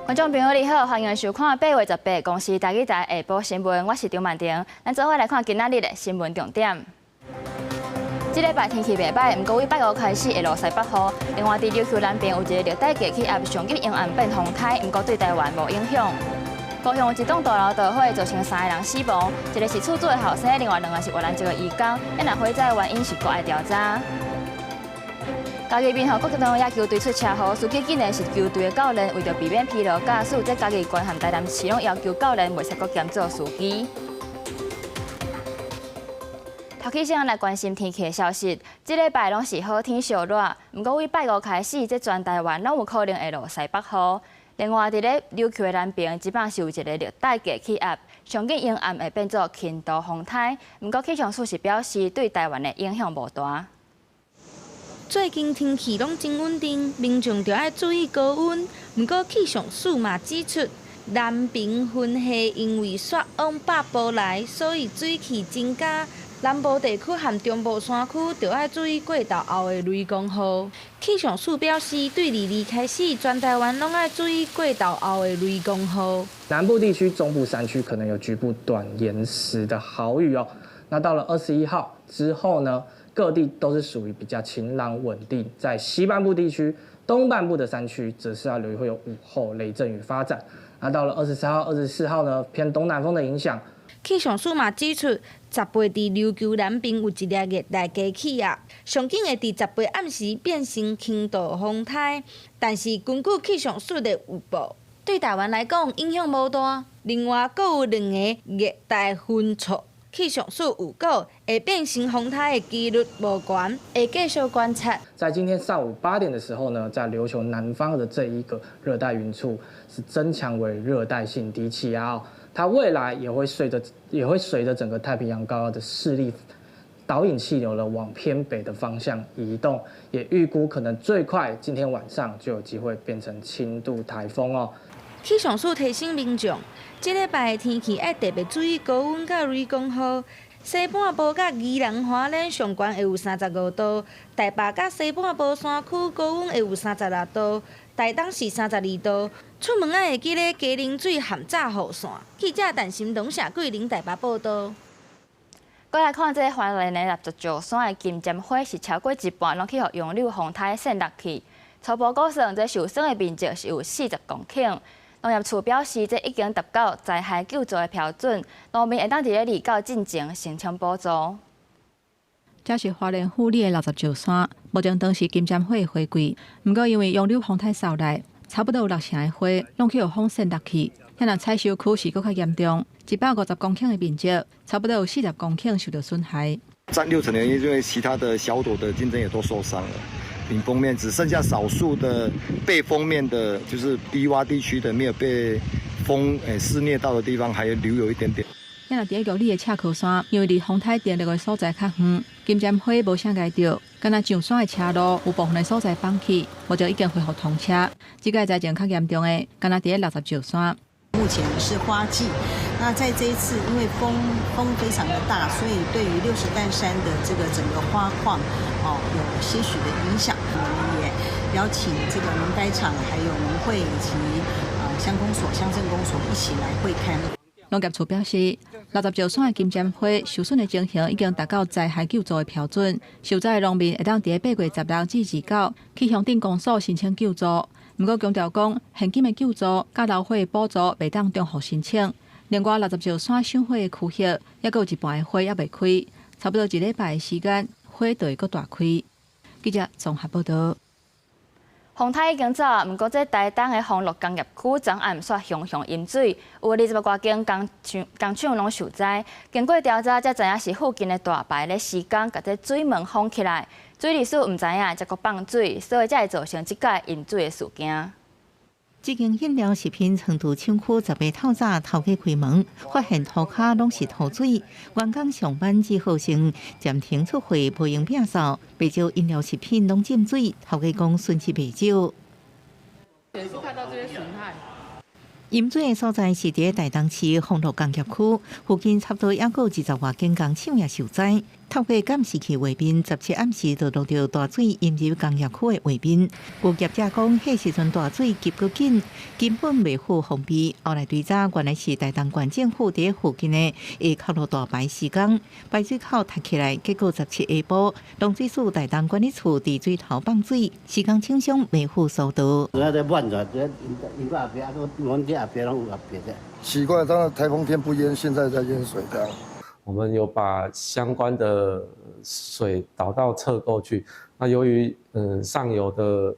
观众朋友你好，欢迎收看8月18公司台语台下晡新闻，我是张曼婷。咱做伙来看今仔日的新闻重点。这礼拜天气袂歹，不过为8月开始会落西北雨。另外，伫琉球南边有一个热带低气压，上急沿岸变风台，不过对台湾无影响。高雄一栋大楼大火造成3个人死亡，一个是厝主的后生，另外2个是越南籍的移工。因若火灾原因是搁爱调查。嘉义民和国中野球队出车祸，司机竟然是球队的教练，为着避免疲劳驾驶，在嘉义县和台南市拢要求教练袂使搁兼做司机。头起先来关心天气的消息，这礼拜拢是好天小热，不过为8月开始，这全台湾拢有可能会落西北雨。另外，伫咧琉球的南边，即摆是有一个热带低气压，上紧沿岸会变作轻度风台，不过气象署是表示对台湾的影响无大。最近天气拢真稳定，民众就要注意高温。不过气象署嘛指出，南平云系因为雪往北部来，所以水汽增加。南部地区和中部山区就要注意过昼后的雷公雨。气象署表示，对22日开始，全台湾拢要注意过昼后的雷公雨。南部地区、中部山区可能有局部短延时的豪雨哦。那到了21号之后呢？各地都是属于比较晴朗稳定，在西半部地区、东半部的山区，则是要留意会有午后雷阵雨发展。那到了23号、24号呢，偏东南风的影响。气象署嘛指出，10月伫琉球南边有一个热带低气压，上紧会伫10月暗时变成轻度风台，但是根据气象署的预报，对台湾来讲影响无大。另外，阁有2个热带风错。气象署预告，会变成风台的几率无悬，会继续观察。在今天上午8点的时候呢，在琉球南方的这一个热带云簇是增强为热带性低气压哦，它未来也会随着整个太平洋高压的势力导引气流呢往偏北的方向移动，也预估可能最快今天晚上就有机会变成轻度台风哦。气象署提醒民众，这礼拜的天气要特别注意高温甲雷公雨。西半部甲宜兰花莲上悬会有35度，台北甲西半部山区高温会有36度，台东是32度。出门要会记咧加啉水含炸雨伞。记者陈心东、谢桂玲台北报道。过来看这个花莲的立石石山的金针花是超过一半拢去互洋流风台陷落去，初步估算这受损的面积是有40公顷。农业处表示，这已经达到灾害救助的标准，农民会当伫咧离岛进前申请补助。这是花莲富里的立石石山，目前当时金针花的花季，不过因为洋流风台扫来，差不多有60成的花拢去有风陷落去。遐若采收区是搁较严重，150公顷的面积，差不多有40公顷受到损害。占60%的原因，因为其他的小朵的金针也都受伤了。顶封面只剩下少数的被封面的，就是低洼地区的没有被风肆虐到的地方，还留有一点点。遐若伫玉里的赤科山，因为离风台电力的所在较远，金针花无啥碍着，敢若上山的车路有部分的所在放弃，目前已经恢复通车。即个灾情较严重的，敢若伫咧立石石山。目前是花季，那在这一次因为风非常的大，所以对于60担山的这个整个花况有些许的影响。我们也邀请这个农改场、还有农会以及乡公所、乡镇公所一起来会勘。农业处表示，立石石山的金针花受损的情形已经达到灾害救助的标准，受灾的农民会当伫8月16至29去乡镇公所申请救助。不过强调讲，现金的救助、甲楼花的补助袂当中户申请。另外，立石石山赏花的区域，还有一半的花还未开，差不多1礼拜的时间，花就会搁大开。记者综合报道。风台已经走，不过这台东的丰乐工业区昨暗煞熊淹水，有20多间工厂拢受灾。经过调查，才知影是附近的大排咧施工，把这水门封起来。水利署唔知影，才搁放水，所以才会造成即届淹水的事件。这间饮料食品成都厂区10月透早头家开门，发现涂骹拢是土水，员工上班只好先暂停出货，无用摒扫，不少饮料食品拢浸水。头家讲损失不少。看到这些损害。淹水的所在是伫台东市丰乐工业区，附近差不多还有20多间工厂也受灾。透过监视器画面，17暗时就落到大水引入工业区的画面。有业者讲，迄时阵大水急过紧，根本袂好防备。后来追查，原来是台东县政府伫附近的下口路大排施工，排水口塌起来，结果17下晡，农水署台东管理处伫水头放水，施工厂商维护速度。奇怪，当然台风天不淹，现在在淹水这样。我们有把相关的水导到侧沟去，那由于上游的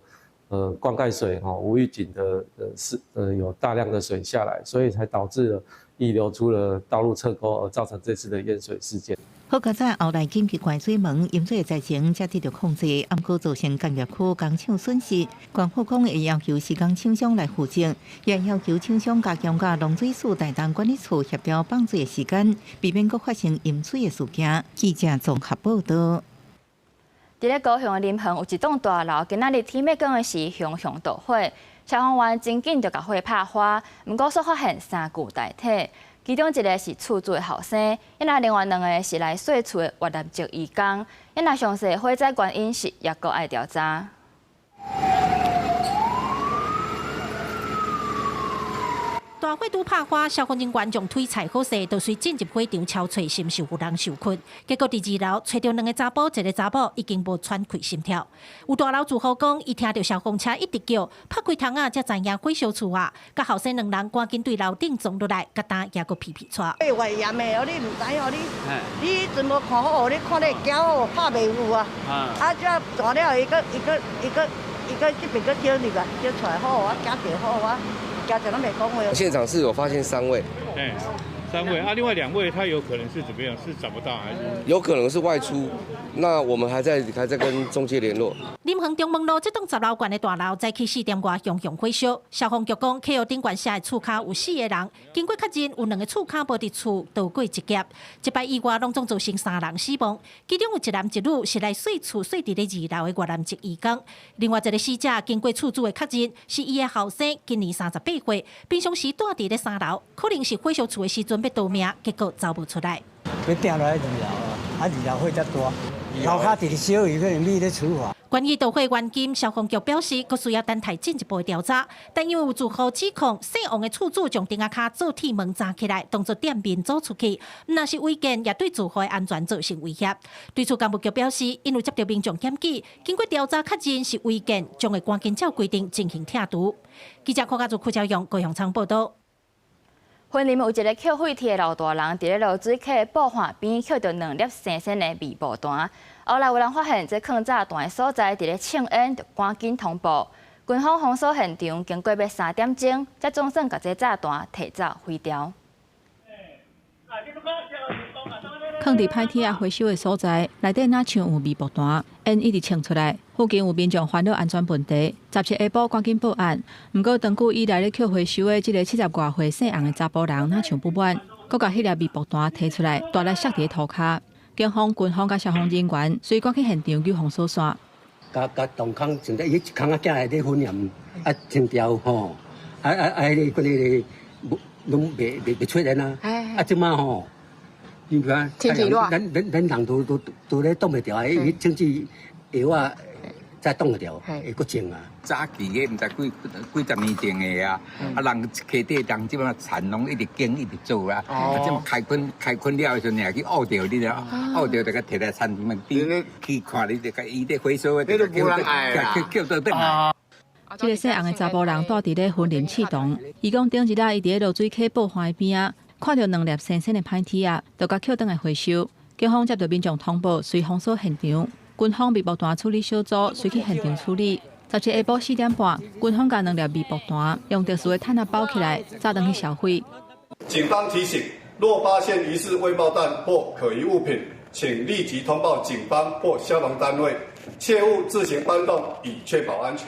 灌溉水无预警的有大量的水下来，所以才导致了溢流出了道路侧沟，而造成这次的淹水事件。好佳早后来紧急关水门，淹水的灾情才得到控制，暗过造成工业区工厂损失。官府讲会要求施工厂商来负责，也要求厂商加强甲农水署台东管理处协调放水的时间，避免佫发生淹水的事件。记者综合报道。伫咧高雄的林恒有一栋大楼，今仔日天要光的时熊熊大火，消防员真紧就甲火拍花，不过所发现3具大体。其中一个是厝主的后生，另外2个是来洗厝的越南籍移工。详细火灾原因是也阁爱调查。大火拄拍花，消防人员用推菜好势，就随进入火场敲找是毋是有人受困。结果伫2楼找到2个查甫，一个查某已经无喘气心跳。有大楼住户讲，伊听到消防车一直叫，拍开窗仔才知影火烧厝啊。甲后生2人赶紧对楼顶撞落来，甲担也阁皮皮喘。外严的哦，你唔知哦，你怎么看好？你看你脚哦，拍袂有啊。啊，这大了一个这边个叫入来，叫出来好啊，加点好啊。现场是有发现3位，3位啊，另外2位他有可能是怎么样？是找不到还是？有可能是外出，那我们还在跟中介联络。林恒中门路这栋10楼高的大楼早起4点外熊熊火烧，消防局讲，客户顶悬下的厝骹有4个人，经过确认有2个厝骹无伫厝逃过一劫，一摆意外拢总造成3人死亡，其中有1男1女是来洗厝洗伫咧2楼的越南籍移工，另外一个死者经过厝主的确认是伊的后生，今年38岁，平常时住伫咧3楼，可能是火烧厝的时阵要逃命，结果走不出来。要定落来2楼啊，2楼火遮大，楼骹直烧，伊可能秘咧处罚。关于盗火原因，消防局表示，佫需要等待进一步的调查。但因为有住户指控姓王的厝主将顶下骹做铁门扎起来，当作店面走出去，若是违建，也对住户的安全造成威胁。对此，干部局表示，因为接到民众检举，经过调查确认是违建，将会赶紧照规定进行拆除。记者柯家族、柯昭阳、高雄仓报道。云林有一个捡废铁的老大人，伫咧漏水溪布岸边捡到2粒新鲜的微爆弹。后来有人发现这坑炸弹的所在伫咧庆恩，就赶紧通报。军方封锁现场，经过要3点钟，才总算把这炸弹提早毁掉。坑伫歹铁回收的所在，内底哪像有微爆弹，烟一直冲出来。附近有民众烦恼安全问题，17下晡赶紧报案。不过，根据伊来咧捡回收的这个70多岁姓洪的查甫人，哪像不满，佮把迄粒微爆弹提出来，带来摔伫涂骹。警方、军方甲消防人员随赶去现场救防疏散。甲洞坑，现在伊一坑仔架内底粉盐啊，清掉吼，迄个拢袂出来呐，啊，即马吼。你看，咱人都咧挡袂掉，伊甚至药啊，再挡得掉，会佫种啊。早期个毋知几十年前个啊，人溪底人即摆田拢一直耕一直做啊，即摆开垦了的时阵，也去拗掉你了，拗掉就甲摕来田边边去看你，就甲伊咧回收的，叫到转来。这个姓洪的查甫人住伫咧云林市东，伊讲顶一日伊伫咧落水溪布岸边啊。看到2粒新鲜的歹铁啊，就甲捡倒来回收。警方接到民众通报，随封锁现场。军方微爆弹处理小组随去现场处理。17下晡4点半，军方将2粒微爆弹用特殊的毯仔包起来，炸登去销毁。警方提醒：若发现疑似未爆弹或可疑物品，请立即通报警方或消防单位，切勿自行搬动，以确保安全。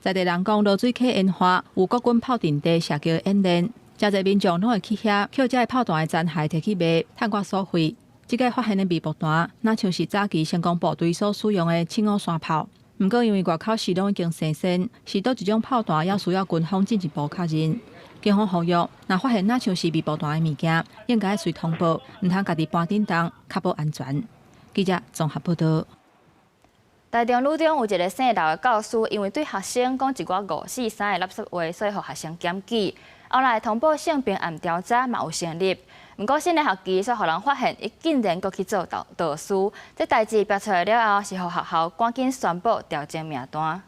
在地人讲，落水溪烟花有国军炮阵地射击演练。真侪民众拢会去遐捡这炮弹的残骸摕去卖，趁我所费。即个发现的微爆弹，那像是早期成功部队所使用的753炮。不过因为外口是拢已经生鲜，是倒一种炮弹，也需要军方进一步确认。警方呼吁，若发现那像是微爆弹的物件，应该随通报，唔通家己搬叮当，确保安全。记者综合报道。台中女中有一个姓刘的教师，因为对学生讲一寡5、4、3的垃圾话，所以互学生检举。后来通报性平案调查嘛有成立，不过新的学期却互人发现，伊竟然搁去做导师。这代志爆出来了后，是互学校赶紧宣布调整名单。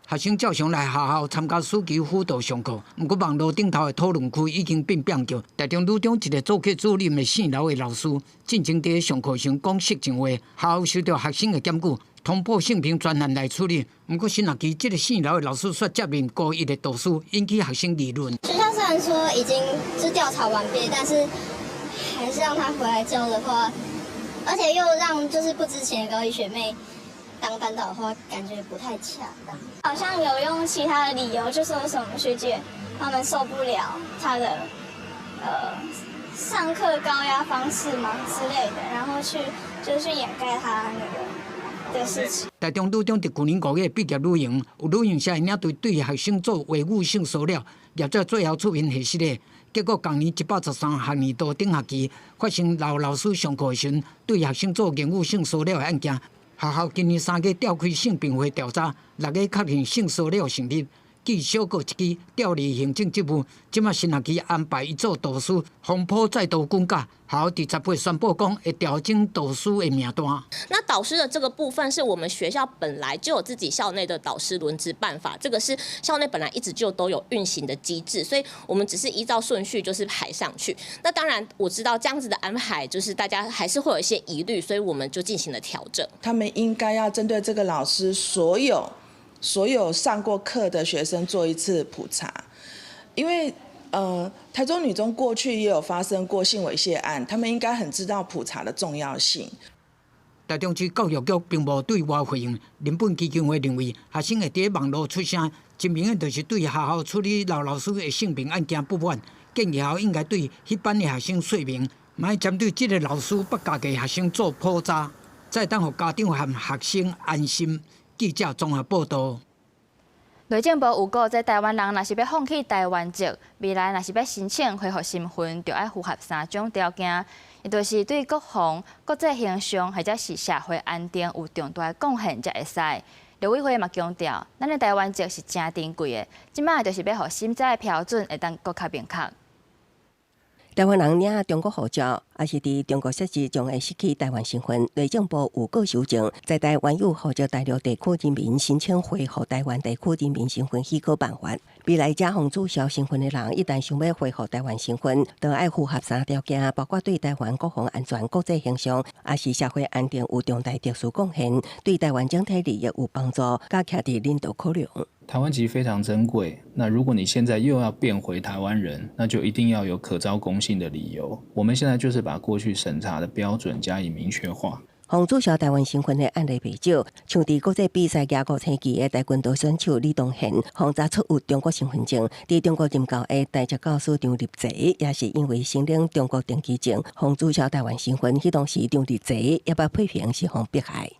学生照常来学校参加暑期辅导上课，不过网络顶头的讨论区已经变变叫。台中女中一个做客主任的姓刘的老师，进前伫上课时讲色情话，学校收到学生的检举，通报性平专案来处理。不过新学期这个姓刘的老师却接任故意的导师，引起学生议论。学校虽然说已经是调查完毕，但是还是让他回来教的话，而且又让就是不知情的高一学妹当班导的话，感觉不太恰当。好像有用其他的理由，就说什么学姐他们受不了他的上课高压方式嘛之类的，然后去掩盖他那个的事情。台中女中伫去年5月毕业旅营，有旅营社领队对学生做维护性骚扰，业者最后处分下失礼。结果，今年113学年度顶学期发生刘老师上课时对学生做言语性骚扰的案件。学校今年3月召开性平会调查，6月确认性骚扰成立，记小过一支调离行政职务。即马新学期安排伊做导师，风波再度滚价。学校伫10月宣布讲会调整导师的名单。那导师的这个部分是我们学校本来就有自己校内的导师轮值办法，这个是校内本来一直就都有运行的机制，所以我们只是依照顺序就是排上去。那当然我知道这样子的安排就是大家还是会有一些疑虑，所以我们就进行了调整。他们应该要针对这个老师所有上过课的学生做一次普查，因为台中女中过去也有发生过性猥亵案，他们应该很知道普查的重要性。台中市教育局并无对外回应，人本基金会认为学生会伫网络出声，真明显就是对学校处理刘老师的性平案件不满，建议学校应该对迄班的学生说明，莫针对这个老师不家己学生做普查，再当互家长和学生安心。记者综合报道。内政部有告，在台湾人若是要放弃台湾籍，未来若是要申请恢复身份，就要符合3种条件，也就是对国防、国际形象或者是社会安定有重大贡献才会使。陆委会嘛强调，咱的台湾籍是真珍贵的，即摆就是要互审查的标准会当更较明确。台湾人领中国护照，也是伫中国设置将会失去台湾身份。内政部有告修正，在台原有护照大陆地区人民申请恢复台湾地区人民身份许可办法。未来加防注销身份的人，一旦想要恢复台湾身份，都要符合3条件，包括对台湾国防安全、国际形象，也是社会安定有重大特殊贡献，对台湾整体利益有帮助，甲徛伫领导考量。台湾其实非常珍贵，那如果你现在又要变回台湾人，那就一定要有可招公信的理由。我们现在就是把过去审查的标准加以明确化。防注销台湾身份的案例不少，像伫国际比赛亚国青期的台军队选手李东宪，防查出有中国身份证，伫中国任教的台籍教师张立济，也是因为申领中国登记证，防注销台湾身份，迄当时张立济也被批评是防迫害。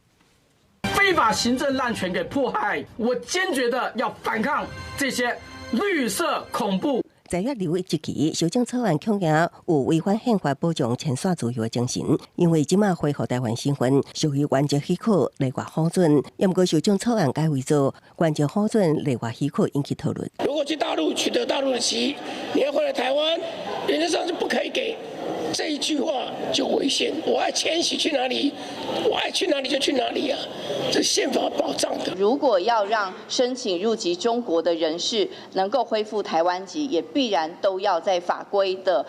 非法行政滥权给迫害，我坚决的要反抗这些绿色恐怖。在月6日1期，修正草案恐惊有违反宪法保障签刷自由的精神，因为即马恢复台湾身份属于原籍许可例外核准，也毋过修正草案改为做原籍核准例外许可引起讨论。如果去大陆取得大陆的籍，你要回来台湾，原则上是不可以给。这一句话就危险，我爱迁徙去哪里，我爱去哪里就去哪里啊，这宪法保障的。如果要让申请入籍中国的人士能够恢复台湾籍，也必然都要在法规的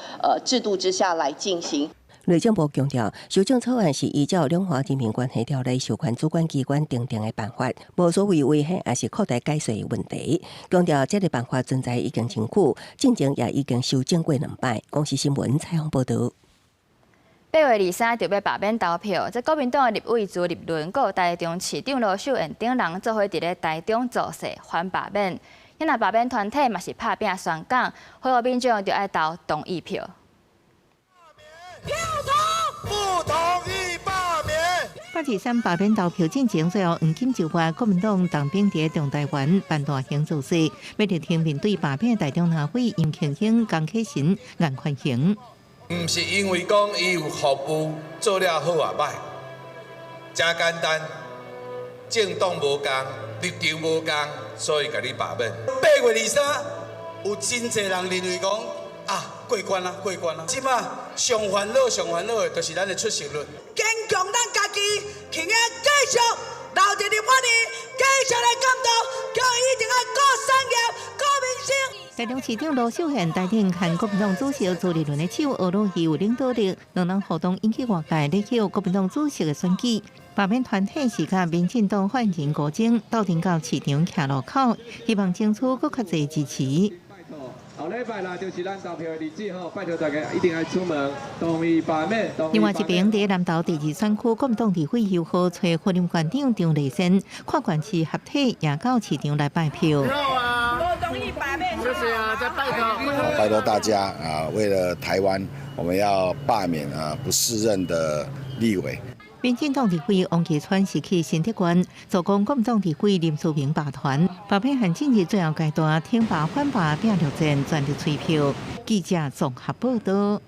制度之下来进行。内政部强调，修正草案是依照《两华人民关系条例》相关主管机关订定的办法，无所谓危险，也是扩大解说的问题。强调这个办法存在已经真久，进程也已经修正过2摆。公视新闻采访报道。8月23就要罢免投票，这国民党的立委朱立伦，还有台中市长罗秀燕等人做伙伫咧台中造势反罢免。因那罢免团体嘛是拍拼宣讲，所有民众就爱投同意票。不同意罢免。8月3罢免投票进程，最后黄金就话，国民党党兵伫中台湾办大型造势，要伫听面对罢免的台中南委严庆兴、江启臣、颜宽恒。唔是因为讲伊有服务做了好啊歹，真简单，政党无共，立场无共，所以甲你罢免。8月23，有真侪人认为讲过关啦，过关啦。即马上烦恼的，就是咱的出席率。坚强咱家己，请继续留伫立法院，继续来监督，叫一定要顾产业、顾民生。台中市长罗秀贤带领韩国民党主席朱立伦的手俄罗斯有领导力，两人互动引起外界咧叫国民党主席的选举。罢免团体是甲民进党换人古精，斗阵到市场徛路口，希望争取更较侪支持。后礼拜啦，就是咱投票的日子吼，拜托大家一定要出门，同意罢免。另外一边，伫南投第2选区，国民党立委游好找副林县长张立善，跨县市合体也到市场来拜票。我同意罢免。谢谢啊，再拜托。拜托大家为了台湾，我们要罢免不适任的立委。民进党立委王岐川是去新竹县，助攻国民党立委林淑平罢团，罢免和进入最后阶段，挺罢反罢拼陆战，全力催票。记者综合报道。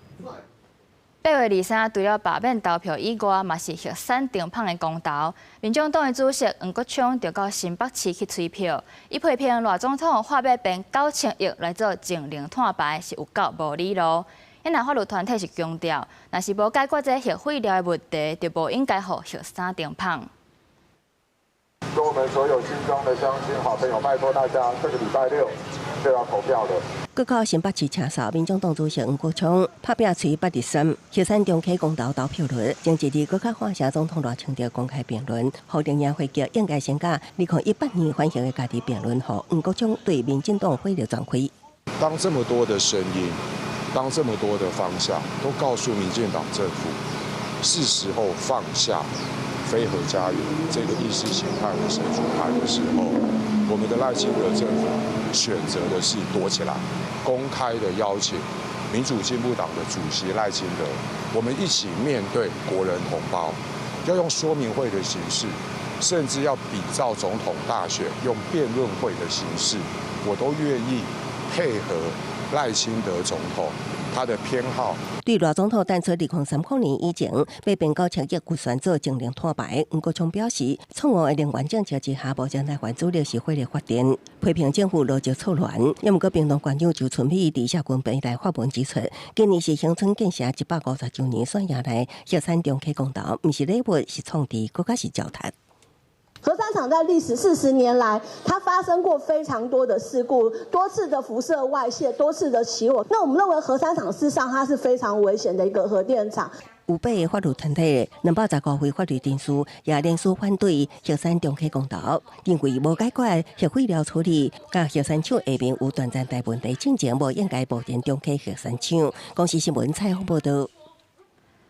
8月23，除了罢免投票以外，嘛是核产停放的公投。民众党的主席黄国昌就到新北市去催票，伊批评赖总统花要变9000亿来做净零碳排，是有够无理路。因那法律团体是强调，若是无解决这核废料的问题，就无应该互核三停放。跟我们所有心中的乡亲好朋友，拜托大家，这个礼拜6就要投票了。各考新北市车手，民众党主席黄国昌拍拼催8日3，核产中期公投投票率，前一日各较换成总统赖清德公开辩论，后仍然回击应该先甲2018年反省的家己辩论后，黄国昌对民进党火力全开。当这么多的声音。当这么多的方向都告诉民进党政府，是时候放下非核家园这个意识形态的神主牌的时候，我们的赖清德政府选择的是躲起来，公开的邀请民主进步党的主席赖清德，我们一起面对国人同胞，要用说明会的形式，甚至要比照总统大选用辩论会的形式，我都愿意配合。赖清德总统，他的偏好。对赖总统提出2030年以前要变9000亿预算做净零碳排，黄国昌表示，错误的能源政策之下，目前台湾主力是火力发电，批评政府逻辑错乱。也毋过，屏东县长周春美伫社群平台发文指出，今年是乡村建设150周年，选下来核产中期公投，毋是礼物，是创治，更加是脚踏。核三厂在历史40年来，它发生过非常多的事故，多次的辐射外泄，多次的起火。那我们认为核三厂事实上它是非常危险的一个核电厂。有8个法律团体，215位法律人士也联署反对核产中期公投，认为无解决核废料处理，甲核产厂下面有短暂大问题，进前无应该部建中期核产厂。公司新闻采访报道。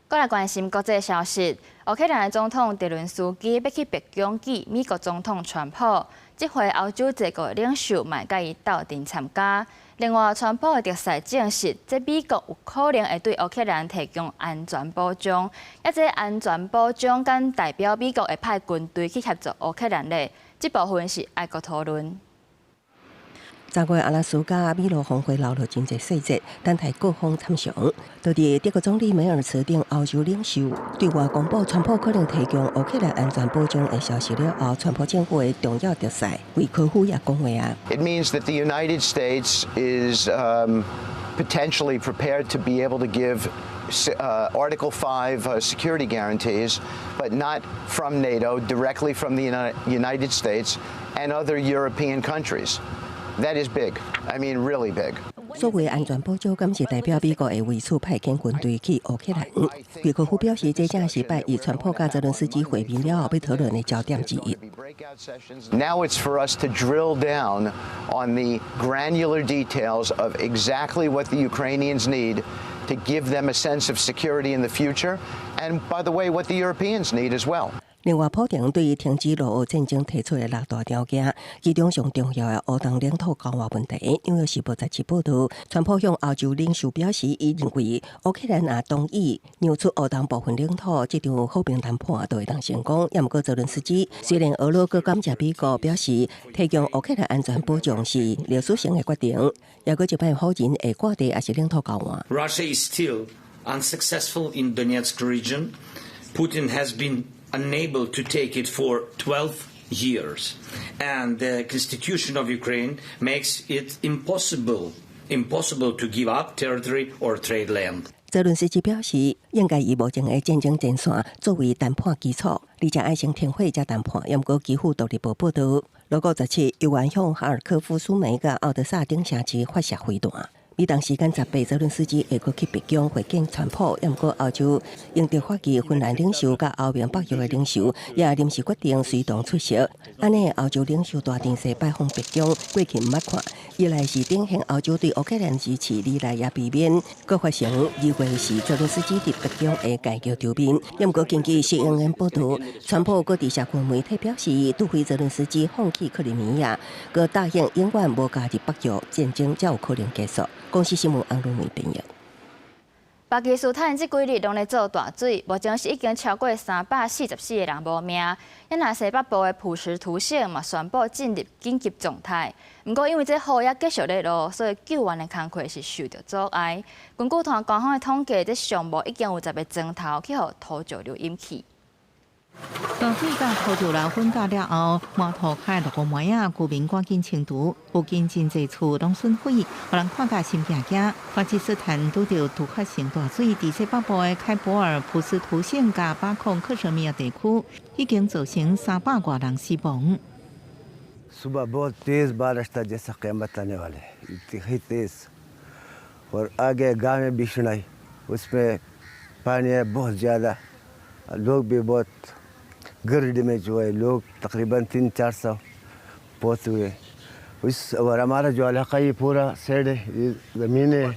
过来关心国际消息，乌克兰的总统泽伦斯基要去白宫见美国总统川普，这回欧洲各国领袖嘛甲伊斗阵参加。另外，川普的特使证实，这美国有可能会对乌克兰提供安全保障，这安全保障敢代表美国会派军队去协助乌克兰呢？这部分是爱国讨论。10月阿拉斯加米罗峰会留落真侪细节，等待各方参详。就伫德国总理梅尔茨等欧洲领袖对外公布川普可能提供乌克兰安全保障的消息了后，川普政府的重要特使为科夫也讲话啊。It means that the United States is potentially prepared to be able to give Article 5 security guarantees, but not from NATO, directly from the United States and other European countries. That is big. I mean, really big. 所谓安全保障，敢是代表美国会为此派遣军队去乌克兰。维科夫表示，这正是拜以川普甲泽伦斯基会面了后要讨论的焦点之一。Now it's for us to drill down on the granular details of exactly what the Ukrainians need to give them a sense of security in the future, and by the way, what the Europeans need as well. 另外，普京对于停止俄乌战争提出的6大条件，其中上重要的欧东领土交换问题，纽约时报杂志报道，川普向欧洲领袖表示，伊认为乌克兰也同意让出欧东部分领土，这场和平谈判就会当成功。也毋过泽伦斯基虽然俄罗斯感谢美国，表示提供乌克兰安全保障是历史性的决定，也佫一摆否认会挂地也是领土交换。Russia is still unsuccessful in Donetsk region. Putin has been unable to take it for 12 years, and the constitution of Ukraine makes it impossible to give up territory or trade land. 泽伦斯基表示，应该以目前的战争前线作为谈判基础，而且爱先停火才谈判。不过，基辅独立报报道，俄国17又援向哈尔科夫苏梅甲奥德萨等城市发射飞弹。美东时间18，泽伦斯基会阁去北京会见川普。不过，欧洲英德法意芬兰领袖甲欧盟北约的领袖也临时决定随同出席。安尼，欧洲领袖大电视拜访北京，过去毋捌看。一来是展现欧洲对乌克兰支持，二来也避免搁发生2月是泽伦斯基伫北京的介入场面。不过，根据CNN报道，川普搁伫社群媒体表示，除非泽伦斯基放弃克里米亚，搁答应永远无加入北约，战争才有可能结束。公司新闻安路媒编译。巴基斯坦这几日拢咧做大水，目前是已经超过344个人无命。因那西北部的普什图省嘛宣布进入紧急状态。不过因为这雨也继续在落，所以救援的工作是受到阻碍。根据官方的统计，这项目已经有10个钟头去互土石流引起。大水甲土石流分隔了后，满土开落个梅啊，居民赶紧清除。附近真侪厝拢损毁，互人看甲心惊惊。巴基斯坦拄着突发性大水，伫西北部的开普尔、普什图省甲巴孔克什米尔地区，已经造成300多人死亡。सुबह बहुत तेज बारिश था जैसा क़यामत आने वाले इतनी तेज और आगे गांव में भी सुनाई उसमें पानी है बहुत ज़्यादा लोग भी बहुत गर्द में जो है लोग तकरीबन 300-400 पहुँच हुए और हमारा जो इलाका ये पूरा साइड है ये ज़मीन है。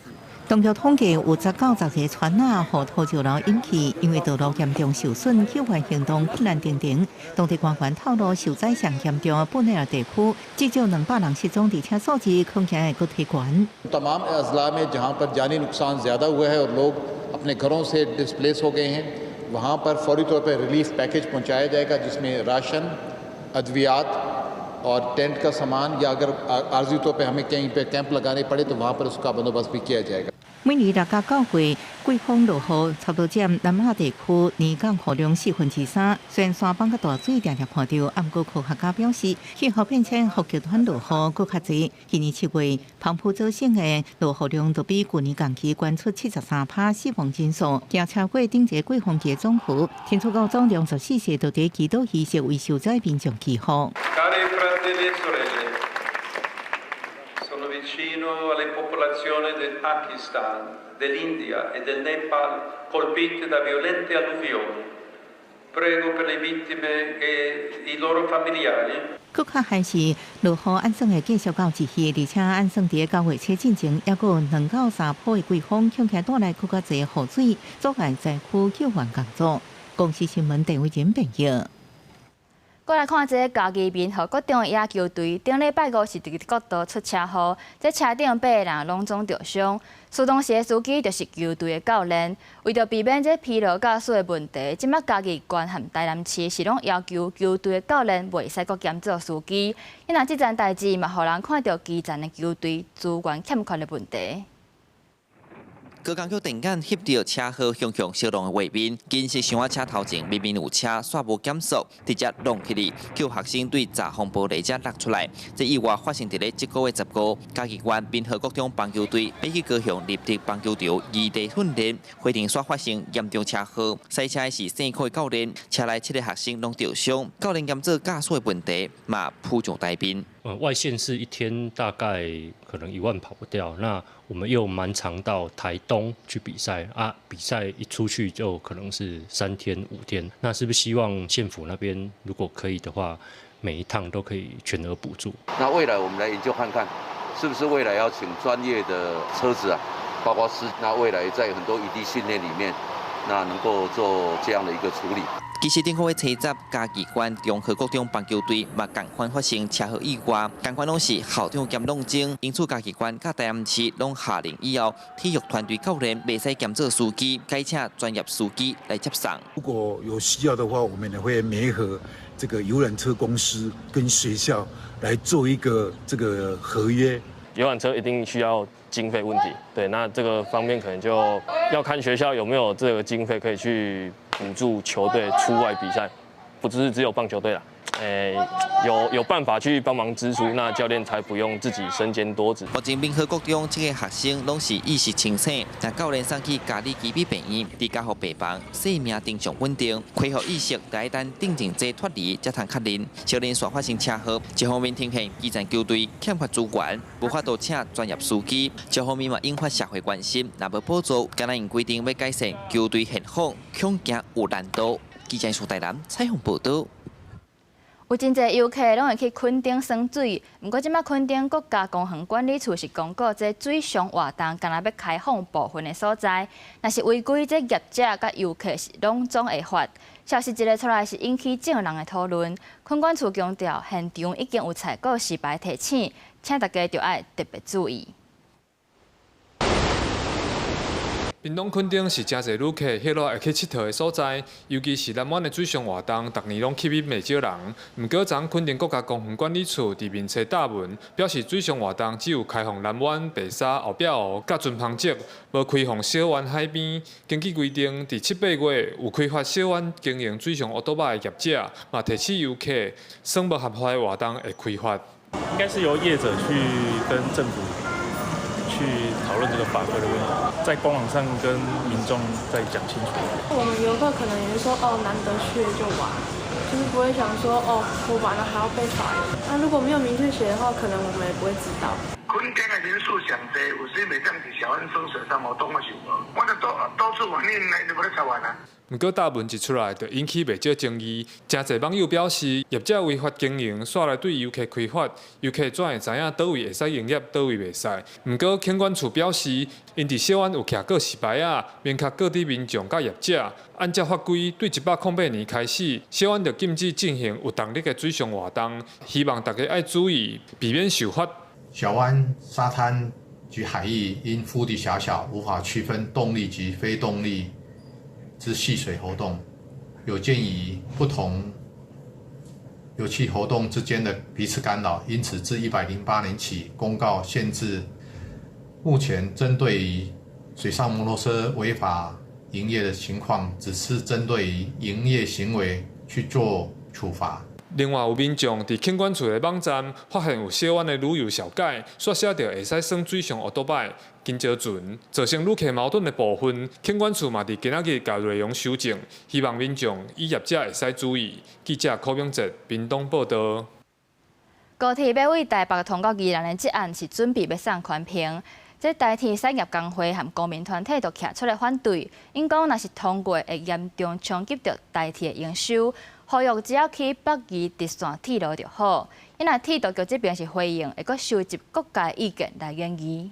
当局统计有10-90个船啊，和土石流引起，因为道路严重受损，救援行动困难重重。当地官员透露，受灾上严重的布内尔地区，至少200人失踪，而且数字恐怕会更提悬。तमाम अजला में जहाँ पर जानी नुकसान ज़्यादा हुआ है और लोग अपने घरों से डिस्प्लेस हो गए हैं, वहाँ पर फौरी तौर पर रिलीफ पैकेज पहुँचाया जाएगा, जिसमें राशन, अद्वियात और टेंट का सामान या अगर आर्जी तौर पर हमें कहीं पे कैंप लगाने पड़े तो वहाँ पर उसका बंदोबस्त भी किया जाएगा। 每年6到9月，季风落雨差不多占南亚地区年降雨量3/4。虽然山崩甲大水常常碰到，不过科学家表示，气候变迁和极端落雨搁较侪。今年7月，澎湖州省的落雨量就比去年同期悬出73%，死亡人数也超过顶一个季风节总和。天主教总量14世就伫祈祷仪式为受灾民众祈福。Vicino alle popolazioni del Pakistan, dell'India e del Nepal colpite da violente alluvioni. Prego per le vittime e i loro familiari. 更较还是落雨按算会继续到1日，而且按算伫9月初进前，还有2到3波的季风，恐怕带来更加侪雨水，阻碍灾区救援工作。公司新闻陈伟仁编译。过来看这个嘉义民和国中野球队，顶礼拜5是伫国道出车祸，这车顶8个人拢总受伤。苏东时的司机就是球队的教练，为着避免这疲劳驾驶的问题，即摆嘉义县和台南市是拢要求球队的教练袂使阁兼做司机。因为这件代志嘛，互人看到基层的球队资源欠缺的问题。高工区电眼翕到车祸向小龙的画面，紧是想我车头前明明有车，煞无减速，直接弄起嚟，叫学生对闸风玻璃遮落出来。这意外发生伫咧这个月15，嘉义县滨河国中棒球队要去高雄立体棒球场异地训练，会场煞发生严重车祸。赛车是姓柯的教练，车内7个学生拢受伤，教练验做驾驶的问题，嘛扑上台边。外县市一天大概可能1万跑不掉，那我们又蛮常到台东去比赛啊，比赛一出去就可能是3天5天，那是不是希望县府那边如果可以的话，每一趟都可以全额补助？那未来我们来研究看看，是不是未来要请专业的车子啊，包括那未来在很多异地训练里面，那能够做这样的一个处理。其实顶个月初10，嘉义县中和国中棒球队嘛同款发生车祸意外，同款拢是校长兼弄精，因此嘉义县甲台南市拢下令以后，体育团队教练袂使兼做司机，改请专业司机来接送。如果有需要的话，我们也会媒合这个游览车公司跟学校来做一个这个合约，游览车一定需要经费问题，对，那这个方面可能就要看学校有没有这个经费可以去补助球队出外比赛，不只有棒球队啦。有办法去帮忙支出，那教练才不用自己身兼多职。目前民和国中这个学生拢是意识清醒，但教练送去家里基比病院，伫家互病房，生命正常稳定，恢复意识，得等定静剂脱离，才通确认。少年所发生车祸，一方面呈现基层球队欠缺资源，无法度请专业司机；一方面嘛引发社会关心，若无补助，敢若因规定要改善球队现况，恐惊有难度。记者苏台南采访报道。有真侪游客拢会去垦丁耍水，不过即摆垦丁国家公园管理处是公告，这水上活动敢若要开放部分的所在，若是违规，这业者甲游客是拢总会罚。消息一个出来是引起众人的讨论。垦管处强调，现场已经有采购示牌提醒，请大家就要特别注意。屏东垦丁是真侪旅客迄落会去佚佗的所在，尤其是南湾的水上活动，逐年拢吸引袂少人。毋过，昨垦丁国家公园管理处伫面册答文，表示水上活动只有开放南湾、白沙、后壁湖、甲船旁侧，无开放小湾海边。根据规定，伫7、8月有开发小湾经营水上奥多巴的业者，嘛提醒游客，耍无合法的活动会开罚。应该是由业者去跟政府去讨论这个法规的问题，在官网上跟民众再讲清楚。我们游客可能也是说，难得去就玩，就是不会想说，我玩了还要被罚。那如果没有明确写的话，可能我们也不会知道。垦丁的人数上多，有时袂当伫小湾耍水上活动我想无，我就到处玩，你来就无咧才玩啊。不过大文一出来，就引起袂少争议。真侪网友表示，业者违法经营，煞来对游客开罚，游客怎会知影倒位会使营业，倒位袂使？不过垦管处表示，因伫小湾有徛过示牌啊，明确各地民众甲业者，按照法规，对108年开始，小湾就禁止进行有动力的水上活动，希望大家爱注意，避免受罚。小湾沙滩及海域因腹地狭小，无法区分动力及非动力之戏水活动，有鉴于不同游憩活动之间的彼此干扰，因此自108年起公告限制。目前针对于水上摩托车违法营业的情况，只是针对于营业行为去做处罚。另外，有民众伫垦管处的网站发现有小湾的旅游小介，说写着会使耍水上奥多拜、金蕉船，造成旅客矛盾的部分。垦管处嘛伫今仔日甲内容修正，希望民众与业者会使注意。记者柯永哲，屏东报道。高铁要为台北通到宜兰的这案是准备要送宽屏。这台铁产业工会和公民团体都徛出来反对，因讲若是通过，会严重冲击到台铁的营收。呼吁只要去北宜直线铁路就好。因为铁道局这边是回应，会阁收集各界意见来研议。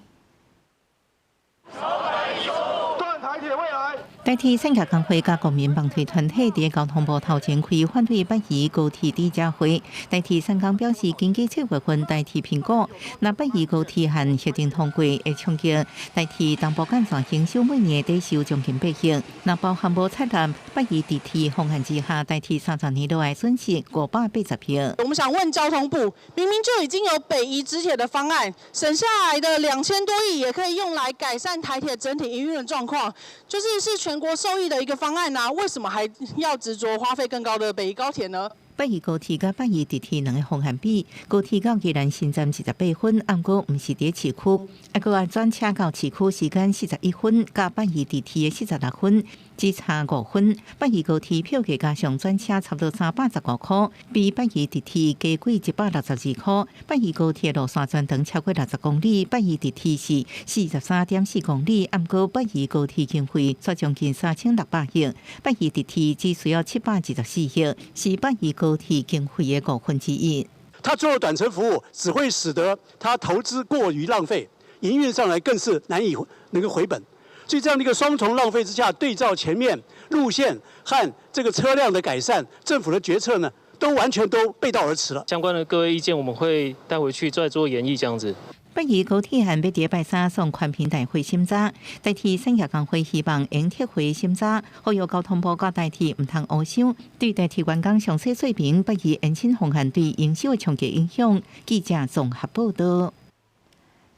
台铁产业工会甲国民帮推团体伫交通部头前开反对北宜高铁理事会。台铁三工表示，经过7月份台铁评估，若北宜高铁和协定通过，会冲击台铁东部干线营收每年得收将近8亿。若包含无采纳北宜地铁方案之下，台铁30年来损失580亿。我们想问交通部，明明就已经有北宜直铁的方案，省下来的2000多亿也可以用来改善台铁整体营运的状况，是全国受益的一个方案啊，为什么还要执着花费更高的北宜高铁呢？北宜高铁甲北宜地铁两个方案比，高铁到宜兰新站18分，不过毋是伫市区，还要转车到市区时间41分，甲北宜地铁的46分，只差5分。北宜高铁票价加上转车差不多315块，比北宜地铁加贵162块。北宜高铁路线全长超过60公里，北宜地铁是43.4公里，不过北宜高铁经费却将近3600亿，北宜地铁只需要724亿，是北宜高铁经费的1/5。他做短程服务，只会使得他投资过于浪费，营运上来更是难以能够回本。所以这样的一个双重浪费之下，对照前面路线和这个车辆的改善，政府的决策呢，都完全都背道而驰了。相关的各位意见，我们会带回去再做研议，这样子。北宜高铁还要伫拜三送宽屏大会审查，台铁产业工会希望用撤回审查，呼吁交通部甲台铁唔通乌想，对台铁员工详细说明北宜延伸方案对营收的冲击影响。记者综合报道。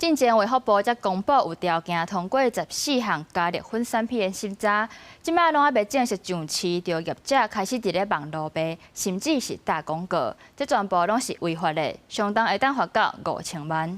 进前卫福部则公布有条件通过14项加热混产品的审查，即摆拢还未正式上市，就业者开始伫咧网络卖，甚至是打广告，这全部拢是违法的，相当会当罚到5000万。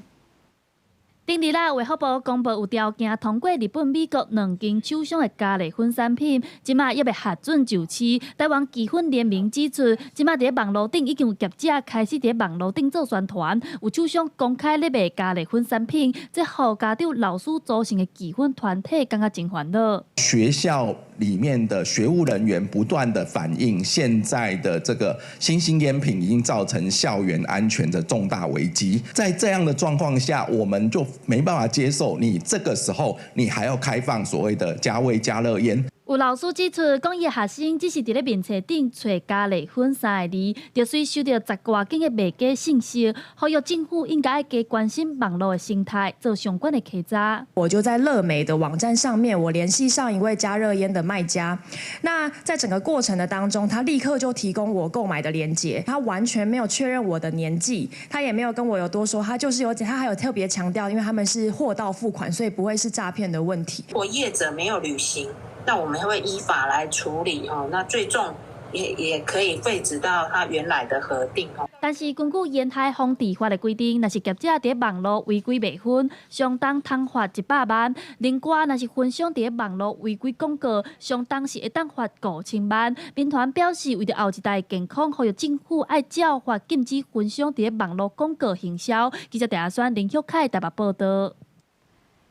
顶日啦，卫福部公布有条件通过日本、美国2间厂商的加热混产品，即马也未核准就市。台湾基粉联名指出，即马伫网络顶已经有业者开始伫网络顶做宣传，有厂商公开咧卖加热混产品，这互家长、老师组成的基粉团体感觉真烦恼。学校里面的学务人员不断的反映，现在的这个新兴烟品已经造成校园安全的重大危机。在这样的状况下，我们就没办法接受你这个时候你还要开放所谓的加味加热烟。有老师指出，讲伊学生只是伫咧面册顶找加热混3个字，就随收到10多件的卖假信息，呼吁政府应该加关心网络的生态，做相关的稽查。我就在乐美的网站上面，我联系上一位加热烟的卖家。那在整个过程的当中，他立刻就提供我购买的链接，他完全没有确认我的年纪，他也没有跟我有多说，他还有特别强调，因为他们是货到付款，所以不会是诈骗的问题。如果业者没有履行，那我们会依法来处理哦。那最重也可以废止到他原来的核定哦。但是根据烟害防治法的规定，若是业者伫网络违规卖薰，相当通罚100万；另外，若是分商伫网络违规广告，相当是会当罚5000万。民团表示，为着后一代健康，呼吁政府爱照法禁止分商伫网络广告行销。记者陈选林旭凯台北报道。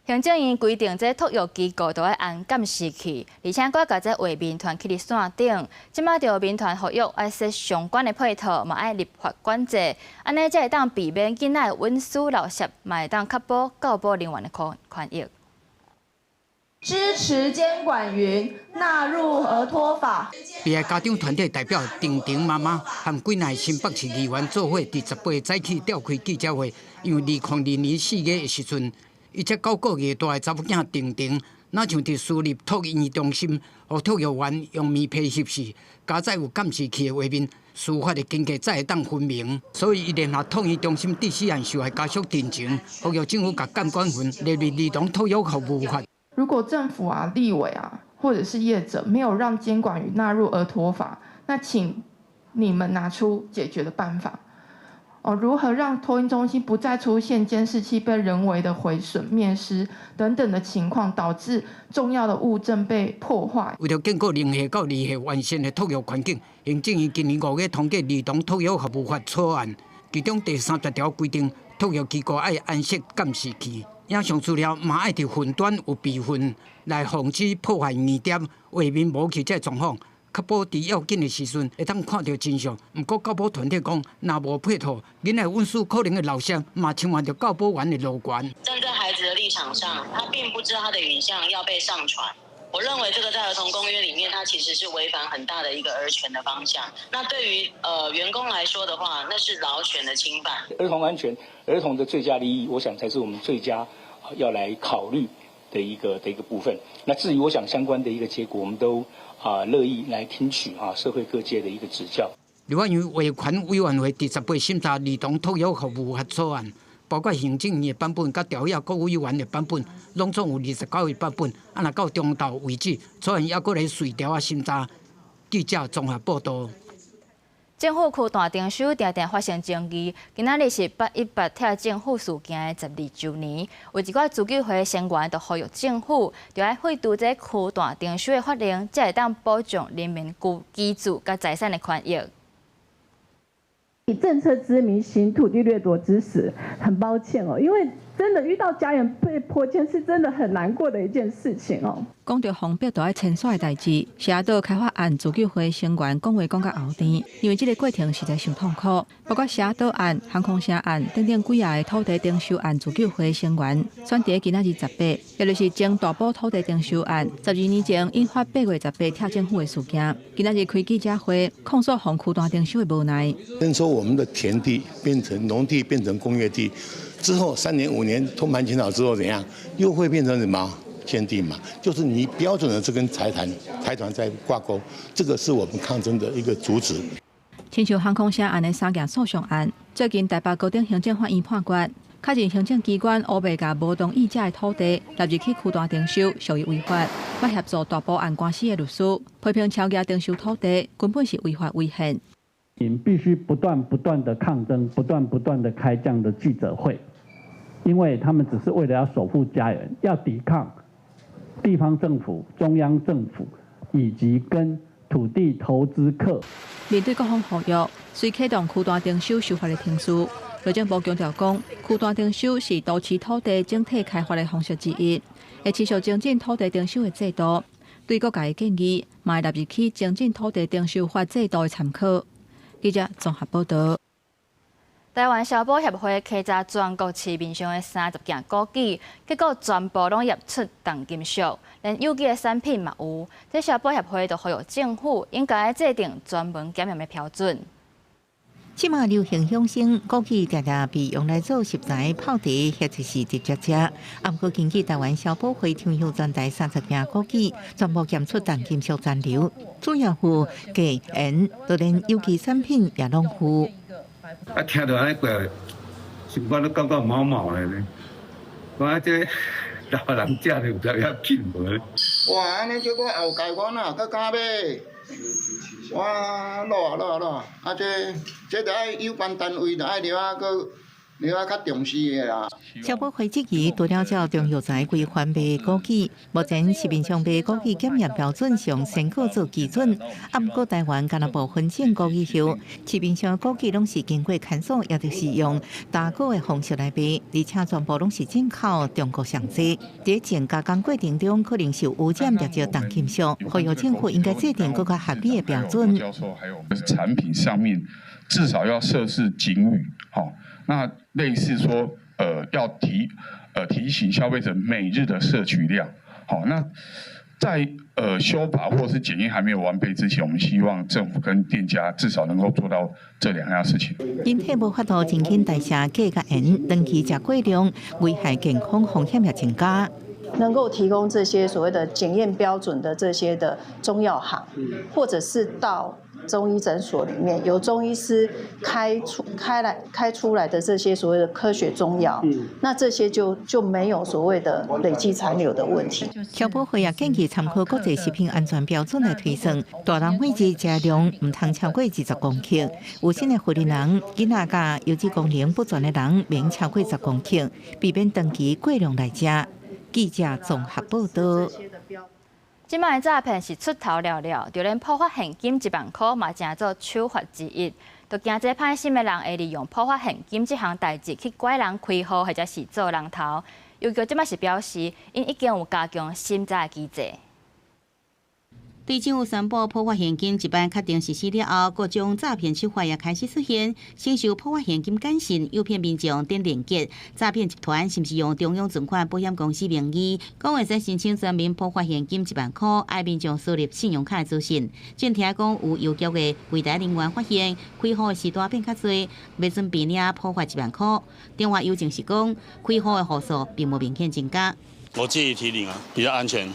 行政院规定，这托育机构都要按监视器，而且搁甲这画面团去伫线顶。即马着民团合约要设相关的配套，嘛爱立法管制，安尼才会当避免囡仔温书漏摄，嘛会当确保教保人员的权益。支持监管云纳入儿托法。被害家长团体代表婷婷妈妈和几名新北市议员做伙，伫18早起召开记者会，因为2002年4月的时阵。伊这9个月大的查某囝婷婷，哪像伫私立托育中心，互托育员用面皮翕视，加载有监视器的画面，司法的经过才会当分明。所以，伊联合托育中心第4案受害家属တင်情，呼吁政府甲监管份列入儿童托育服务法。如果政府立委或者是业者没有让监管与纳入儿托法，那请你们拿出解决的办法。如何让托婴中心不再出现监视器被人为的毁损、灭失等等的情况，导致重要的物证被破坏？为了建构0岁到2岁完善的托育环境，行政院今年5月通过《儿童托育服务法》草案，其中第30条规定，托育机构要安设监视器，影像资料嘛要伫云端有备份，来防止破坏疑点、画面无去这状况。确保伫要紧的时阵会当看到真相。不过教保团体讲，若无配套，囡仔温书可能会漏摄，嘛侵犯到教保员的路权。站在孩子的立场上，他并不知道他的影像要被上传。我认为这个在儿童公约里面，它其实是违反很大的一个儿权的方向。那对于员工来说的话，那是劳权的侵犯。儿童安全、儿童的最佳利益，我想才是我们最佳要来考虑的一个部分。那至于我想相关的一个结果，我们都乐意来听取社会各界的一个指教。立法院维权委员会第18审查儿童托育服务法草案，包括行政院的版本、甲调查各委员的版本，拢总有29个版本。若到中昼为止，草案还阁来随调审查。记者综合报道。政府区大丁收常常发生争议，今仔日是818跳政府事件的12周年，有一寡自救会成员就呼吁政府，就要废除这区大丁收的法令，才会当保障人民居住甲财产的权益。以政策之名行土地掠夺之实，很抱歉因为真的遇到家人被迫迁，是真的很难过的一件事情讲到封闭就要清楚的代志，社道开发案自救会成员讲话讲到后甜，因为这个过程实在伤痛苦。包括社道案、航空城案等等几啊个土地征收案自救会成员，选伫今仔日18，也就是前大埔土地征收案12年前引发8月18跳政府的事件。今仔日开记者会，控诉红区大征收的无奈。征收我们的田地变成农地，变成工业地。之后3年5年通盘检讨之后怎样，又会变成什么县地嘛？就是你标准的这跟财团在挂钩，这个是我们抗争的一个主旨。亲像航空城案的3件诉讼案，最近台北高等行政法院判决，卡进行政机关乌白甲无同意者的土地纳入去区段征收，属于违法。要协助大埔案官司的律师批评超额征收土地根本是违法违宪。必须不断的抗争，不断的开这样的记者会，因为他们只是为了要守护家园，要抵抗地方政府、中央政府以及跟土地投资客。面对各方呼吁，虽启动区段征收修法的程序，内政部强调讲，区段征收是都市土地整体开发的方式之一，会持续精进土地征收的制度。对各界的建议，嘛会纳入去精进土地征收法制度的参考。记者综合报道。台湾消保协会稽查全国市面上的30件枸杞，结果全部拢验出重金属，连有机的产品嘛有。这消保协会就呼吁政府应该制定专门检验的标准。即马流行养生枸杞常常被用来做食材、泡茶，或者是直接吃。不过，根据台湾消保会抽样全台30件枸杞，全部检出重金属残留，主要有镉、盐，就连有机产品也拢有。听到安尼过，心肝都感觉毛毛的呢。我这老人食就不要紧无。哇，安尼叫我后盖我呐，搁敢买？哇，落，这着爱有关单位着爱了啊，了啊较重视的啦。消保会质疑除了照中药材规范卖枸杞，目前市面上卖枸杞检验标准上先过做基准，不过台湾敢若部分种枸杞后，市面上枸杞拢是经过看守，也就是用打鼓的方式来卖，而且全部拢是进口中国上市。在种加工过程中，可能是污染或者重金属，呼吁政府应该制定更加合理的标准。教授还有产品上面至少要设置警语，好，那类似说要提醒消费者每日的摄取量，好，那在修法或是检验还没有完备之前，我们希望政府跟店家至少能够做到这2样事情。人体无法度真紧代谢镉甲盐，长期食过量，危害健康风险也增加。能够提供这些所谓的检验标准的这些的中药行，或者是到中医诊所里面由中医师开出来的这些所谓的科学中药，那这些就没有所谓的累积残留的问题。消保会也建议参考国际食品安全标准来推算，大人每日食量唔通超过20公克，有新的护理人、囡仔甲有机功能不全的人免超过10公克，避免长期过量来食。记者综合报道。即摆诈骗是出头了了，就连破发现金1万块嘛，成做手法之一。就惊这歹心的人会利用破发现金这项代志去拐人开户，或者是做人头。邮局即摆是表示，因已经有加强审查机制。对政府宣布破发现金一般确定实施了后，各种诈骗手法也开始出现。先受破发现金感信，诱骗民众点连结，诈骗集团是不是用中央存款保险公司名义，讲会使申请全面破发现金1万块，爱民众输入信用卡的资讯。正听讲有邮局的柜台人员发现，开户的时段变较多，要准备领破发1万块。电话邮件是讲，开户的户数并无明显增加。我建议提领啊，比较安全。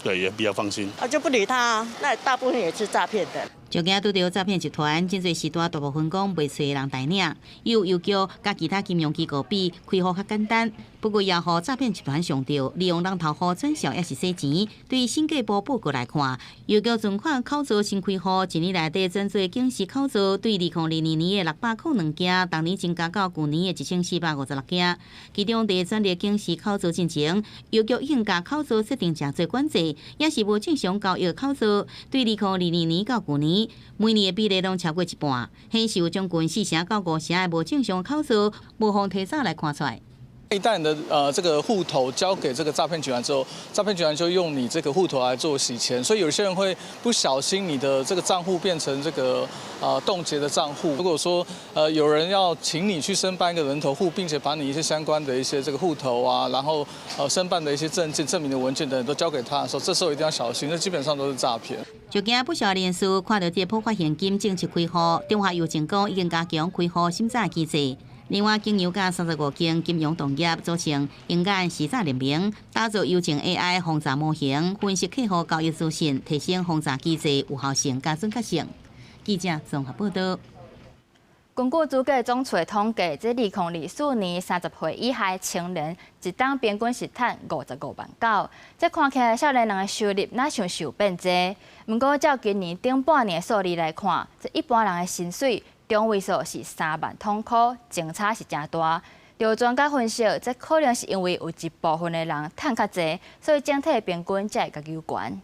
对，也比较放心。就不理他啊，那大部分也是诈骗的。就惊拄到诈骗集团，真侪时段大部分讲袂找人带领，又叫甲其他金融机构比，开户较简单。不过也互诈骗集团上钓，利用人头户转销也是洗钱。对于审计部报告来看，邮局存款口座新开户一年内底转做警示口座，对2002年的602件，当年增加到去年的1456件。其中第转列警示口座进程，邮局已经甲口座设定真侪管制，也是无正常交易口座。对2022年到去年，每年的比例拢超过一半，显示有将近4成到5成的无正常口座，无妨提早来看出来。一旦你的这个户头交给这个诈骗集团之后，诈骗集团就用你这个户头来做洗钱，所以有些人会不小心你的这个账户变成这个冻结的账户。如果说有人要请你去申办一个人头户，并且把你一些相关的一些这个户头啊，然后申办的一些证件、证明的文件等都交给他的时候，这时候一定要小心，这基本上都是诈骗。就惊不少人士看到这破发现金正式开户，电话邮件讲已经加强开户审查机制。另外，经由甲35间金融同业组成应眼实诈联名，打造邮件 AI 轰炸模型，分析客户交易资讯，提升轰炸机制有效性、加准确性。记者综合报道。根据主计总处的统计，即2024年30岁以下的青年一档平均是赚55万9，这看起来少年人的收入哪像是有变济。不过照今年顶半年的数字来看，这一般人的薪水中位数是3万通块，前差是真大。有专家分析，这可能是因为有一部分的人赚较济，所以整体的平均才会较有悬。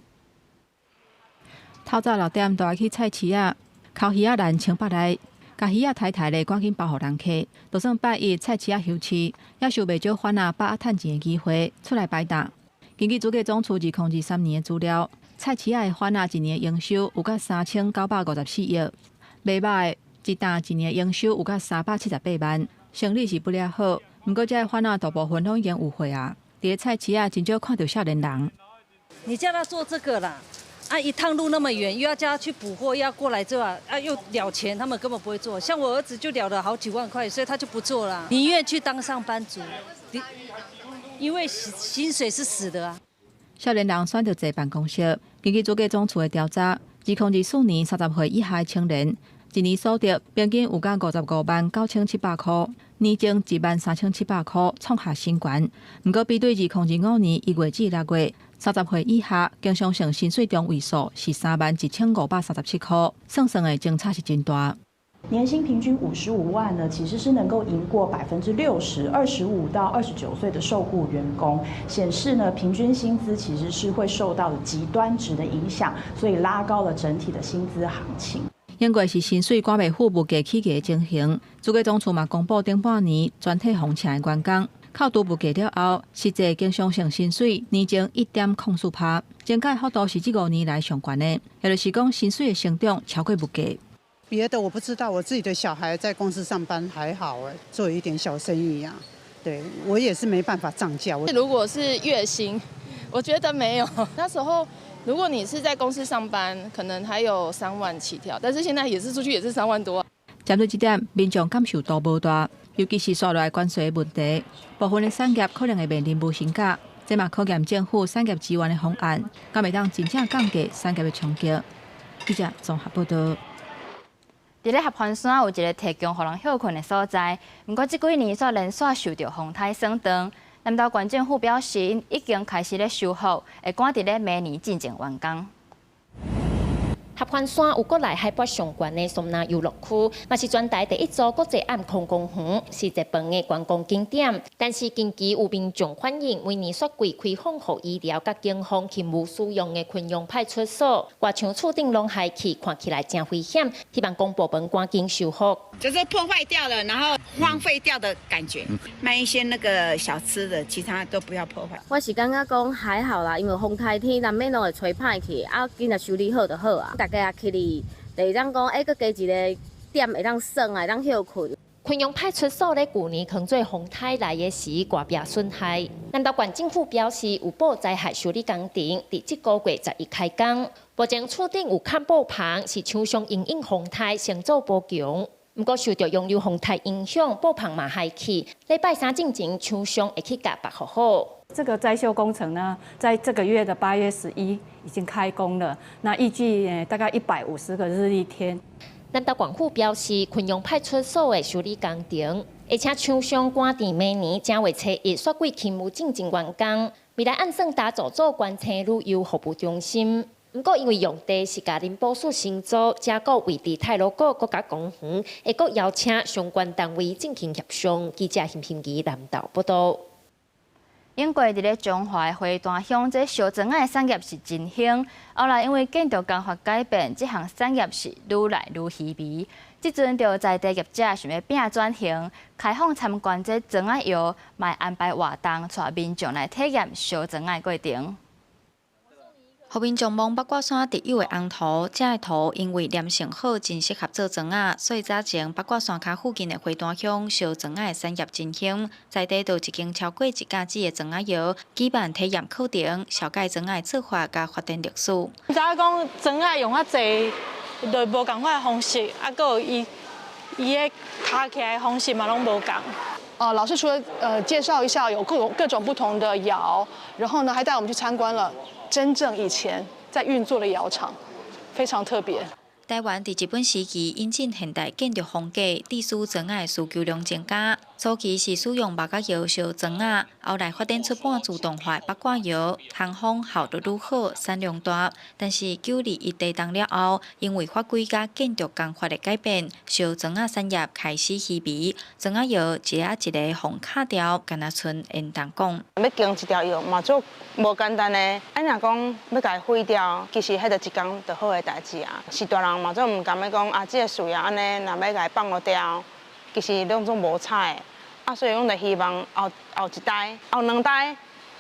透早6点就爱去菜市仔，烤鱼仔篮清北来。甲鱼仔抬咧，赶紧包互人客。就算拜一菜市仔休市，也是有袂少番仔把握趁钱的机会出来摆档。根据主计总处2023年的资料，菜市仔的番仔一年营收有到3954亿，袂歹，一担一年营收有到378万，生意是不了好。不过，这个番仔大部分拢已经有岁啊，伫菜市仔真少看到少年人。你叫他做这个啦。一趟路那么远，又要叫他去补货，又要过来做又了钱，他们根本不会做。像我儿子就了了好几万块，所以他就不做了，宁愿去当上班族，因为薪水是死的啊。少年人选择坐办公室，根据主计总处的调查，2024年30岁以下的青年，一年所得平均有到55万9700块，年增1万3700块，创下新高。不过比对2025年1月至6月，30岁以下经常性薪水中位数是3万1537块，算的前差是真大。年薪平均55万呢，其实是能够赢过60%，25到29岁的受雇员工，显示呢平均薪资其实是会受到极端值的影响，所以拉高了整体的薪资行情。因过是薪水管袂付物价起价的情形，主计总处嘛公布顶半年全体红请的员工，扣除物价了后，实际经常性薪水年增1.04%，增加幅度是这5年来上悬的，也就是讲薪水的成长超过物价。别的我不知道，我自己的小孩在公司上班还好做一点小生意啊。对我也是没办法涨价。如果是月薪，我觉得没有。那时候如果你是在公司上班，可能还有3万起跳，但是现在也是出去也是3万多。针对这点，民众感受度无大，尤其是所内关税的问题，部分的产业可能会面临无薪假，这嘛考验政府产业资源的方案，敢会当真正降低产业的冲击。记者综合报道。伫咧合欢山有一个提供互人休困的所在，不过这几年却连续受到风台霜冻。南投县政府表示，已经开始咧修复，会赶伫咧明年进行完工。合欢山有国内海拔上悬的松南游乐区，嘛是全台第一座国际暗空公园，是一饭的观光景点。但是近期有民众反映，每年雪季开放予医疗甲警方勤务使用的昆阳派出所，外墙厝顶拢害去，看起来真危险。希望公部门赶紧修复。就是破坏掉了，然后荒废掉的感觉。卖一些那个小吃的，其他都不要破坏。我是感觉讲还好啦，因为风台天难免拢会吹歹去，紧来修理好就好啊。大家也去哩，就当讲搁加一个点会当耍啊，会当休困。昆阳派出所咧旧年扛做风台来的时，外壁损害。南投县政府表示，有报灾害修理工程，伫这个月11开工。目前厝顶有看布棚，是厂商因应风台先做补强。不过受到洋流风台影响，布棚嘛害去。礼拜3进前，厂商会去甲拔好。这个灾修工程呢，在这个月的8月11已经开工了。那预计大概150个日历天。南投县府表示，昆阳派出所的修理工程，而且厂商赶伫明年正月初1雪季勤务进行完工，未来按算打造做关车旅游服务中心。不过，因为用地是家林保署新租，加个位伫太鲁阁国家公园，会阁邀请相关单位进行协商。记者邢平仪南投报道。英国伫咧中华的花坛乡，这烧砖仔的产业是真兴。后来因为建筑工法改变，这项产业是愈来愈稀微。即阵就在地业者想要变转型，开放参观这砖仔窑，嘛安排活动，带民众来体验烧砖仔的过程。互民众望八卦山特有的红土，这个土因为黏性好，真适合做砖仔，所以早前八卦山脚附近的花坛乡烧砖仔的产业真兴，在地就一间超过1架子的砖仔窑，举办体验课程，了解砖仔的做法甲发展历史。知影讲砖仔用啊侪，就无共款的方式，佮有伊的卡起来的方式嘛，拢无共。老师除了介绍一下有各种不同的窑，然后呢还带我们去参观了真正以前在运作的窑厂，非常特别。台湾伫日本时期引进现代建筑风格，地书砖仔需求量增加。初期是使用木甲窑烧砖仔，后来发展出半自动化八卦窑，通风效率愈好，产量大。但是921地震了后，因为法规甲建筑工法的改变，烧砖仔产业开始稀微，砖仔窑一个一个互卡掉，敢若剩烟筒讲。要经一条窑嘛，做无简单的。按若讲要甲伊毁掉，其实迄就一工就好的代志啊。是大人嘛，做唔甘要讲啊，这个事业安尼，若要甲伊放落掉，其实拢总无彩。啊，所以阮就希望后一代、后2代、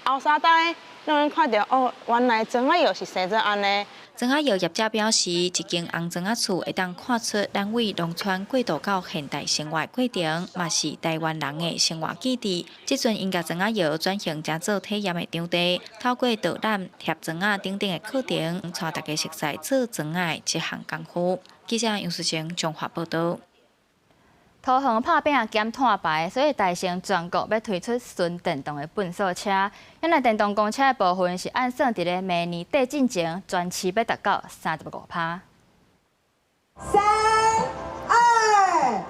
后3代，让人看到哦，原来砖仔窑是生做安尼。砖仔窑业者表示，一间红砖仔厝会当看出咱为农村过渡到现代生活过程，嘛是台湾人的生活基地。即阵因甲砖仔窑转型成做体验的场地，透过导览、贴砖仔等等的课程，带大家熟悉做砖仔这项功夫。记者杨淑晴综合报道。桃园拍饼减碳排，所以大成全国要推出纯电动的粪扫车。咱来电动公车的部分是按算伫咧明年底进前，全市要达到35%。3、2、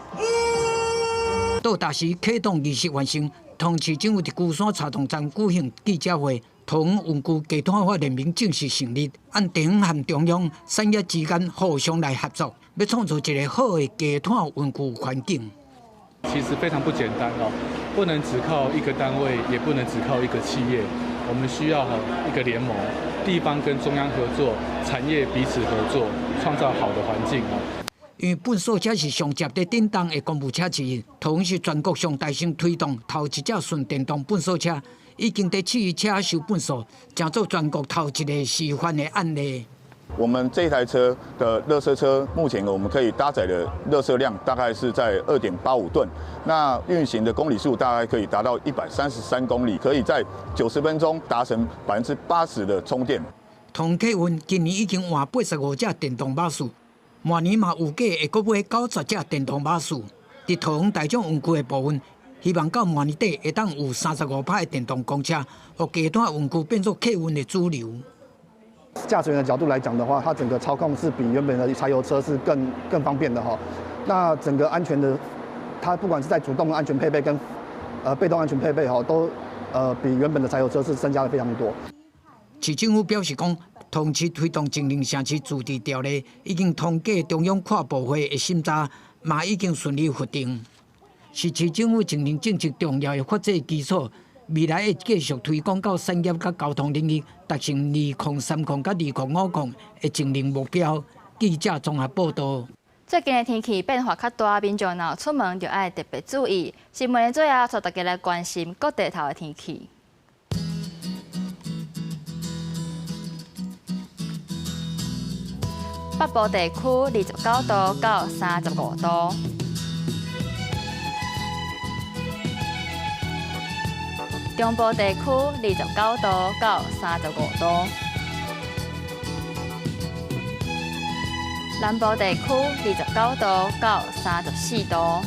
1。到达时启动仪式完成，同市政府伫龟山茶洞站举行记者会。桃园园区低碳化联盟正式成立，按地方和中央产业之间互相来合作，要创造一个好的低碳园区环境。其实非常不简单哦，不能只靠一个单位，也不能只靠一个企业，我们需要一个联盟，地方跟中央合作，产业彼此合作，创造好的环境哦。因为粪扫车是上接在叮当的公务车之一，桃园是全国上大型推动头一只纯电动粪扫车。已经在汽车收粪扫，成做全国头一个示范的案例。我们这台车的垃圾车，目前我们可以搭载的垃圾量大概是在2.85吨，那运行的公里数大概可以达到133公里，可以在90分钟达成80%的充电。同客运今年已经换85架电动巴士，明年嘛有计会阁买90架电动巴士。伫桃园大众园区的部分。希望到明年底会当有35%的电动公车，让低碳园区变作客运的主流。驾驶员的角度来讲的话，它整个操控是比原本的柴油车是更方便的哈。那整个安全的，它不管是在主动安全配备跟被动安全配备哈，都比原本的柴油车是增加了非常多。市政府表示讲，同时推动精灵城市自治条例已经通过中央跨部会的审查，嘛已经顺利核定。是市政府精灵政策重要的发展基础，未来会继续推广到产业甲交通领域，达成2030甲2050的精灵目标。记者综合报道。最近的天气变化较大，民众若出门就要特别注意。新闻的最后，带大家来关心各地头的天气。北部地区29度到35度。中部地区29度到35度，南部地区29度到34度，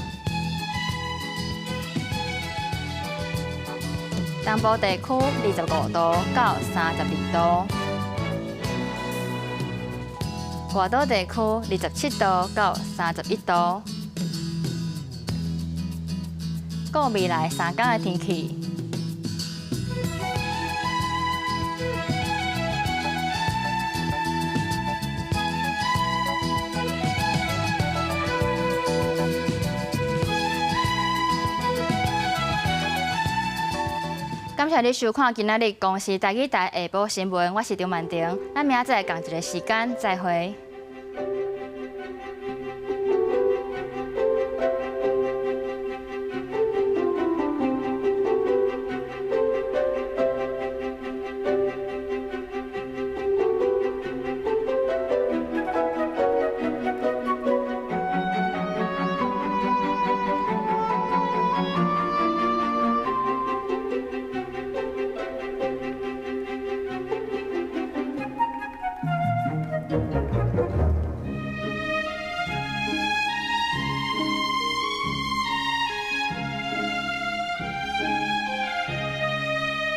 东部地区25度到32度，外岛地区27度到31度。过未来3天的天气。感谢你收看今仔日公视台语台下晡新闻，我是张曼婷，咱明仔载同一个时间再会。